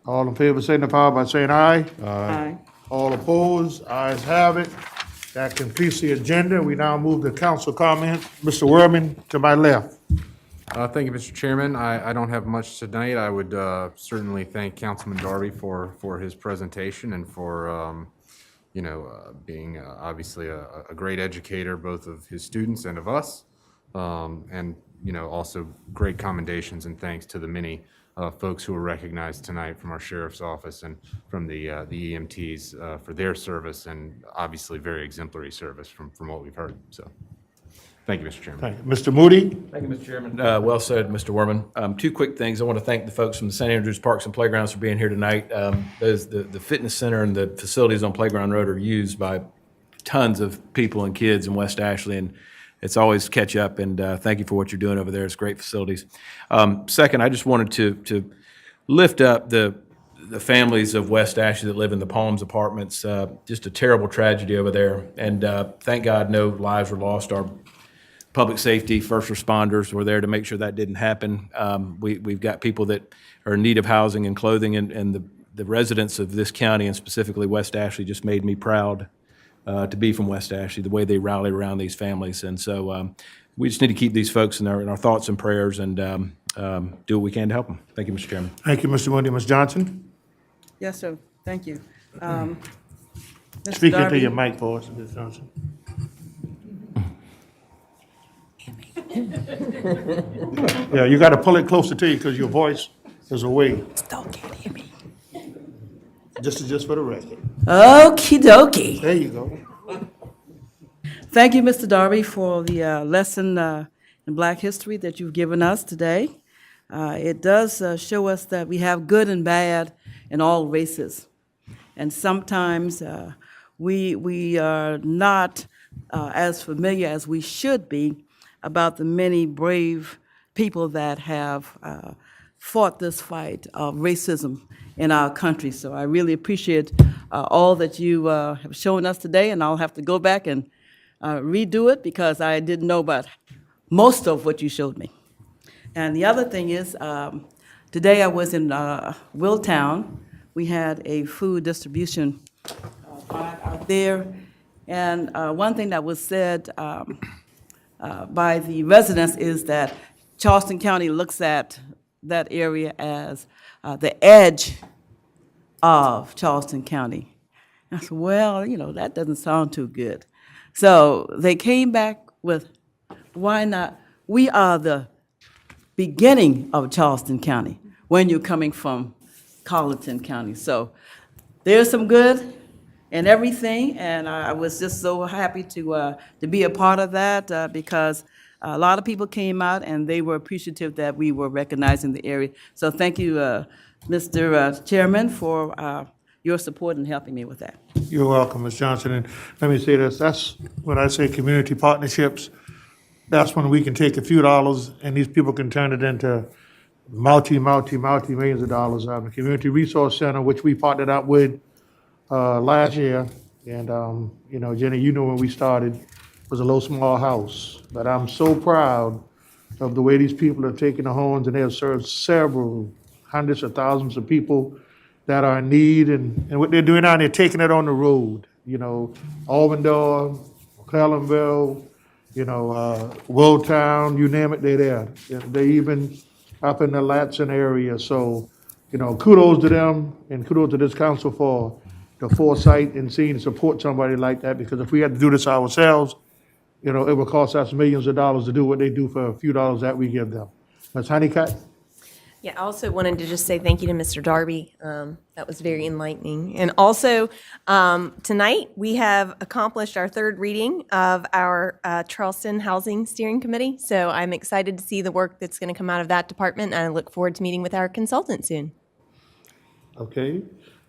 All in favor signify by saying aye. Aye. All opposed? Ayes have it. That completes the agenda. We now move to council comments. Mr. Werman, to my left. Thank you, Mr. Chairman. I don't have much tonight. I would certainly thank Councilman Darby for his presentation and for, being obviously a great educator, both of his students and of us. And, also great commendations and thanks to the many folks who were recognized tonight from our sheriff's office and from the EMTs for their service and obviously very exemplary service from what we've heard. So, thank you, Mr. Chairman. Thank you. Mr. Moody? Thank you, Mr. Chairman. Well said, Mr. Werman. 2 quick things. I want to thank the folks from the St. Andrews Parks and Playgrounds for being here tonight. The fitness center and the facilities on Playground Road are used by tons of people and kids in West Ashley, and it's always catch up, and thank you for what you're doing over there. It's great facilities. Second, I just wanted to lift up the families of West Ashley that live in the Palms Apartments. Just a terrible tragedy over there, and thank God no lives were lost. Our public safety, first responders were there to make sure that didn't happen. We've got people that are in need of housing and clothing, and the residents of this county, and specifically West Ashley, just made me proud to be from West Ashley, the way they rally around these families. And so we just need to keep these folks in our thoughts and prayers and do what we can to help them. Thank you, Mr. Chairman. Thank you, Mr. Moody. Ms. Johnson? Yes, sir. Thank you. Mr. Speak into Darby? your mic for us, Ms. Johnson. Yeah, you got to pull it closer to you because your voice is away. Still can't hear me. Just for the record. Okie dokie. There you go. Thank you, Mr. Darby, for the lesson in Black history that you've given us today. It does show us that we have good and bad in all races. And sometimes we are not as familiar as we should be about the many brave people that have fought this fight of racism in our country. So I really appreciate all that you have shown us today, and I'll have to go back and redo it because I didn't know about most of what you showed me. And the other thing is, today I was in Willtown. We had a food distribution out there, and one thing that was said by the residents is that Charleston County looks at that area as the edge of Charleston County. I said, well, that doesn't sound too good. So they came back with, why not? We are the beginning of Charleston County when you're coming from Colleton County. So there's some good and everything, and I was just so happy to be a part of that because a lot of people came out and they were appreciative that we were recognizing the area. So thank you, Mr. Chairman, for your support in helping me with that. You're welcome, Ms. Johnson. And let me say this, that's when I say community partnerships, that's when we can take a few dollars and these people can turn it into multi-millions of dollars. The Community Resource Center, which we partnered up with last year, and Jenny, when we started, was a little small house. But I'm so proud of the way these people have taken the homes and they have served several hundreds of thousands of people that are in need. And what they're doing now, they're taking it on the road. Auburndale, McClellanville, Willtown, you name it, they're there. They even up in the Latson area. So, kudos to them and kudos to this council for the foresight and seeing to support somebody like that, because if we had to do this ourselves, it would cost us millions of dollars to do what they do for a few dollars that we give them. Ms. Honeycutt? Yeah, I also wanted to just say thank you to Mr. Darby. That was very enlightening. And also, tonight, we have accomplished our third reading of our Charleston Housing Steering Committee. So I'm excited to see the work that's going to come out of that department, and I look forward to meeting with our consultant soon. Okay.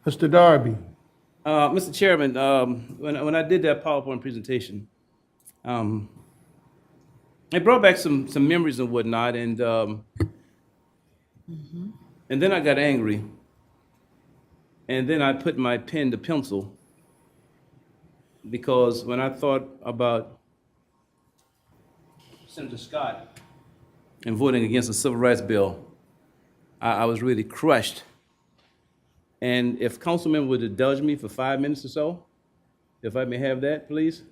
Mr. Darby? Mr. Chairman, when I did that PowerPoint presentation, it brought back some memories and whatnot, and then I got angry, and then I put my pen to pencil, because when I thought about Senator Scott and voting against the Civil Rights Bill, I was really crushed. And if Councilman would indulge me for 5 minutes or so, if I may have that, please.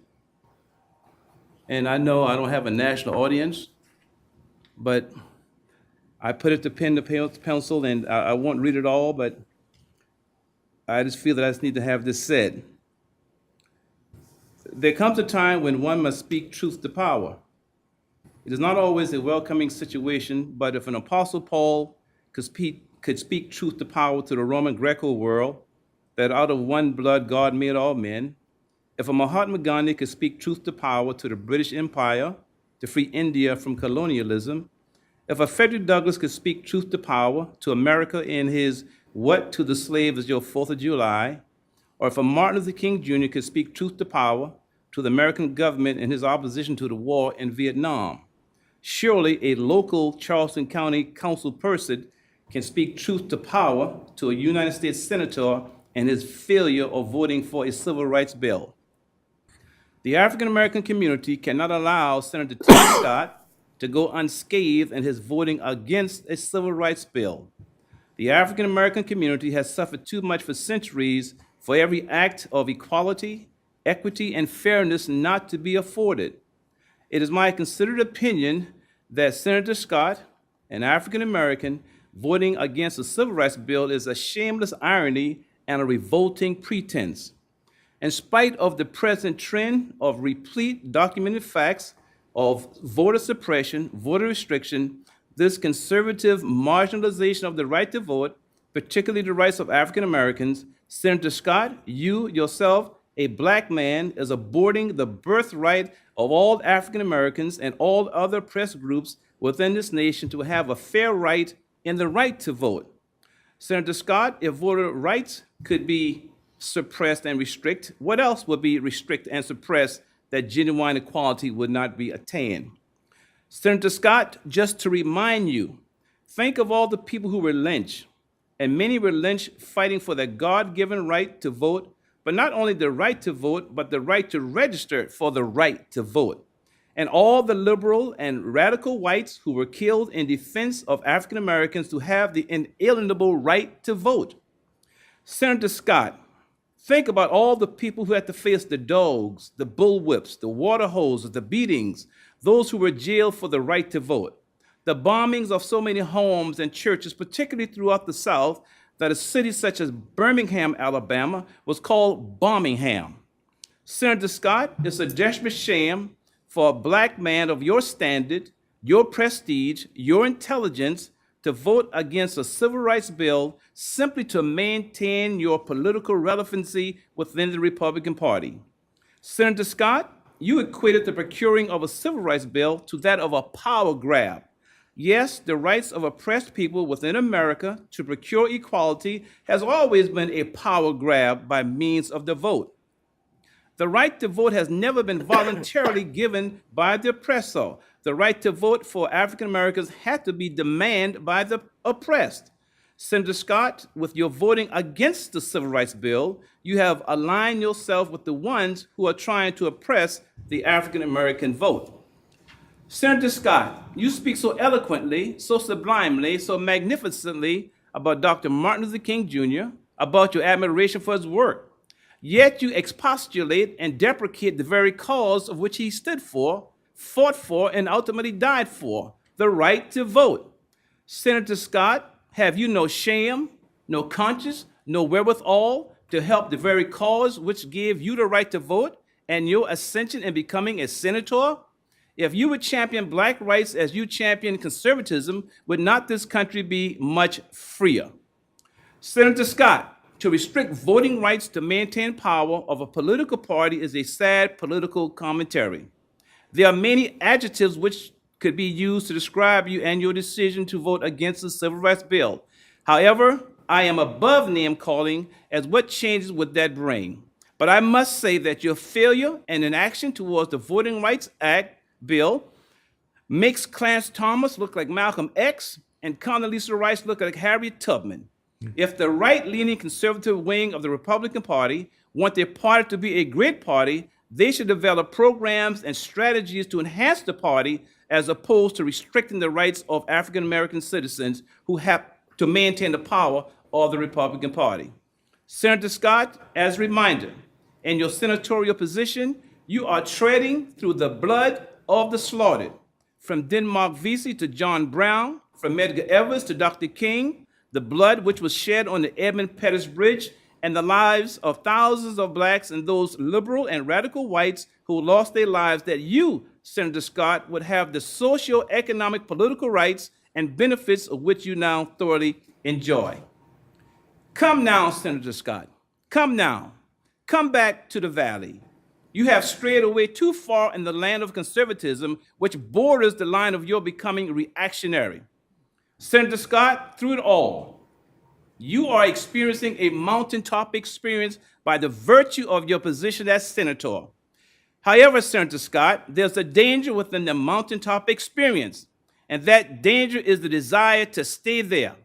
And I know I don't have a national audience, but I put it to pen to pencil, and I won't read it all, but I just feel that I just need to have this said. There comes a time when one must speak truth to power. It is not always a welcoming situation, but if an Apostle Paul could speak truth to power to the Roman Greco world, that out of one blood God made all men, if a Mahatma Gandhi could speak truth to power to the British Empire to free India from colonialism, if a Frederick Douglass could speak truth to power to America in his "What to the Slave is Your 4th of July," or if a Martin Luther King Jr. could speak truth to power to the American government in his opposition to the war in Vietnam, surely a local Charleston County council person can speak truth to power to a United States senator and his failure of voting for a civil rights bill. The African American community cannot allow Senator Tim Scott to go unscathed in his voting against a civil rights bill. The African American community has suffered too much for centuries for every act of equality, equity, and fairness not to be afforded. It is my considered opinion that Senator Scott, an African American, voting against a civil rights bill is a shameless irony and a revolting pretense. In spite of the present trend of replete documented facts of voter suppression, voter restriction, this conservative marginalization of the right to vote, particularly the rights of African Americans, Senator Scott, you yourself, a black man, is aborting the birthright of all African Americans and all other oppressed groups within this nation to have a fair right in the right to vote. Senator Scott, if voter rights could be suppressed and restricted, what else would be restricted and suppressed that genuine equality would not be attained? Senator Scott, just to remind you, think of all the people who were lynched, and many were lynched fighting for their God-given right to vote, but not only the right to vote, but the right to register for the right to vote. And all the liberal and radical whites who were killed in defense of African Americans to have the inalienable right to vote. Senator Scott, think about all the people who had to face the dogs, the bullwhips, the water hoses, the beatings, those who were jailed for the right to vote, the bombings of so many homes and churches, particularly throughout the South, that a city such as Birmingham, Alabama, was called Bombingham. Senator Scott, it's a desperate shame for a black man of your standard, your prestige, your intelligence, to vote against a civil rights bill simply to maintain your political relevancy within the Republican Party. Senator Scott, you equated the procuring of a civil rights bill to that of a power grab. Yes, the rights of oppressed people within America to procure equality has always been a power grab by means of the vote. The right to vote has never been voluntarily given by the oppressor. The right to vote for African Americans had to be demanded by the oppressed. Senator Scott, with your voting against the Civil Rights Bill, you have aligned yourself with the ones who are trying to oppress the African American vote. Senator Scott, you speak so eloquently, so sublimely, so magnificently about Dr. Martin Luther King Jr., about your admiration for his work. Yet you expostulate and deprecate the very cause of which he stood for fought for, and ultimately died for, the right to vote. Senator Scott, have you no shame, no conscience, no wherewithal to help the very cause which gave you the right to vote and your ascension in becoming a senator? If you would champion black rights as you champion conservatism, would not this country be much freer? Senator Scott, to restrict voting rights to maintain power of a political party is a sad political commentary. There are many adjectives which could be used to describe you and your decision to vote against the Civil Rights Bill. However, I am above name calling as what changes would that bring. But I must say that your failure and inaction towards the Voting Rights Act bill makes Clarence Thomas look like Malcolm X and Condoleezza Rice look like Harriet Tubman. If the right-leaning conservative wing of the Republican Party want their party to be a great party, they should develop programs and strategies to enhance the party as opposed to restricting the rights of African-American citizens who have to maintain the power of the Republican Party. Senator Scott, as a reminder, in your senatorial position, you are treading through the blood of the slaughtered, from Denmark Vesey to John Brown, from Medgar Evers to Dr. King, the blood which was shed on the Edmund Pettus Bridge, and the lives of thousands of blacks and those liberal and radical whites who lost their lives, that you, Senator Scott, would have the socio-economic political rights and benefits of which you now thoroughly enjoy. Come now, Senator Scott. Come now. Come back to the Valley. You have strayed away too far in the land of conservatism, which borders the line of your becoming reactionary. Senator Scott, through it all, you are experiencing a mountaintop experience by the virtue of your position as senator. However, Senator Scott, there's a danger within the mountaintop experience, and that danger is the desire to stay there.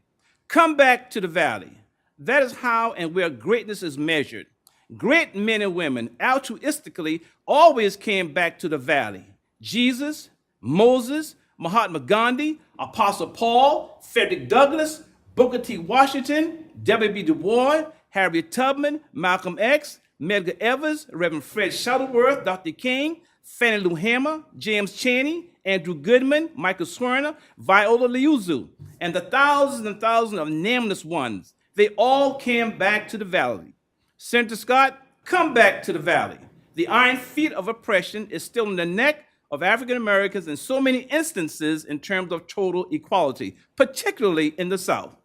Come back to the Valley. That is how and where greatness is measured. Great men and women altruistically always came back to the Valley. Jesus, Moses, Mahatma Gandhi, Apostle Paul, Frederick Douglass, Booker T. Washington, W.B. Du Bois, Harriet Tubman, Malcolm X, Medgar Evers, Reverend Fred Shuttleworth, Dr. King, Fannie Lou Hamer, James Chaney, Andrew Goodman, Michael Swerner, Viola Lyouzo, and the thousands and thousands of nameless ones. They all came back to the Valley. Senator Scott, come back to the Valley. The iron feet of oppression is still in the neck of African Americans in so many instances in terms of total equality, particularly in the South.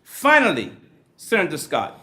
Finally, Senator Scott,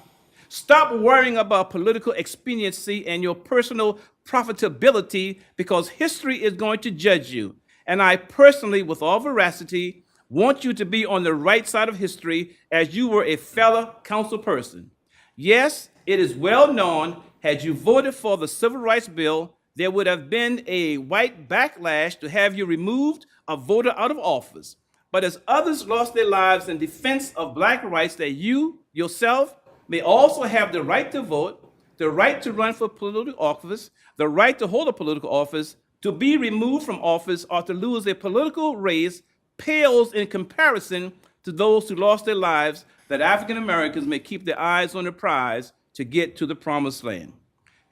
stop worrying about political expediency and your personal profitability, because history is going to judge you. And I personally, with all veracity, want you to be on the right side of history as you were a fellow council person. Yes, it is well known, had you voted for the Civil Rights Bill, there would have been a white backlash to have you removed or voted out of office. But as others lost their lives in defense of black rights, that you, yourself, may also have the right to vote, the right to run for political office, the right to hold a political office, to be removed from office or to lose a political race pales in comparison to those who lost their lives, that African Americans may keep their eyes on the prize to get to the promised land.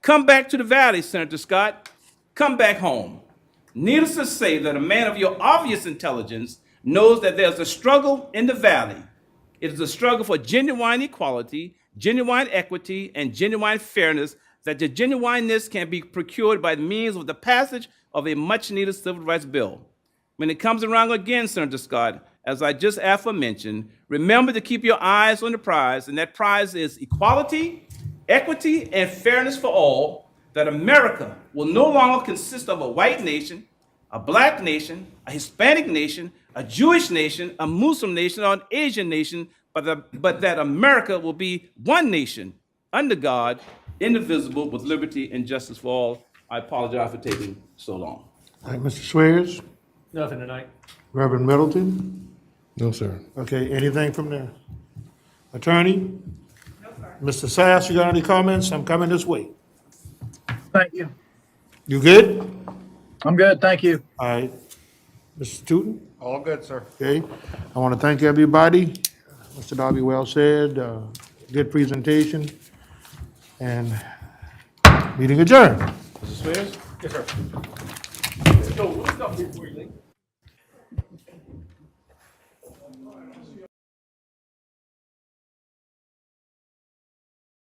Come back to the Valley, Senator Scott. Come back home. Needless to say that a man of your obvious intelligence knows that there's a struggle in the Valley. It is a struggle for genuine equality, genuine equity, and genuine fairness, that the genuineness can be procured by means of the passage of a much-needed civil rights bill. When it comes around again, Senator Scott, as I just aforementioned, remember to keep your eyes on the prize, and that prize is equality, equity, and fairness for all, that America will no longer consist of a white nation, a black nation, a Hispanic nation, a Jewish nation, a Muslim nation, or an Asian nation, but that America will be one nation, under God, indivisible, with liberty and justice for all. I apologize for taking so long. All right, Mr. Swears? Nothing tonight. Reverend Middleton? No, sir. Okay, anything from there? Attorney? No, sir. Mr. Sass, you got any comments? I'm coming this way. Thank you. You good? I'm good, thank you. All right. Mr. Tootin? All good, sir. Okay. I want to thank everybody. Mr. Darby, well said. Good presentation. And meeting adjourned. Mr. Spears? Yes, sir. Let's go before you leave.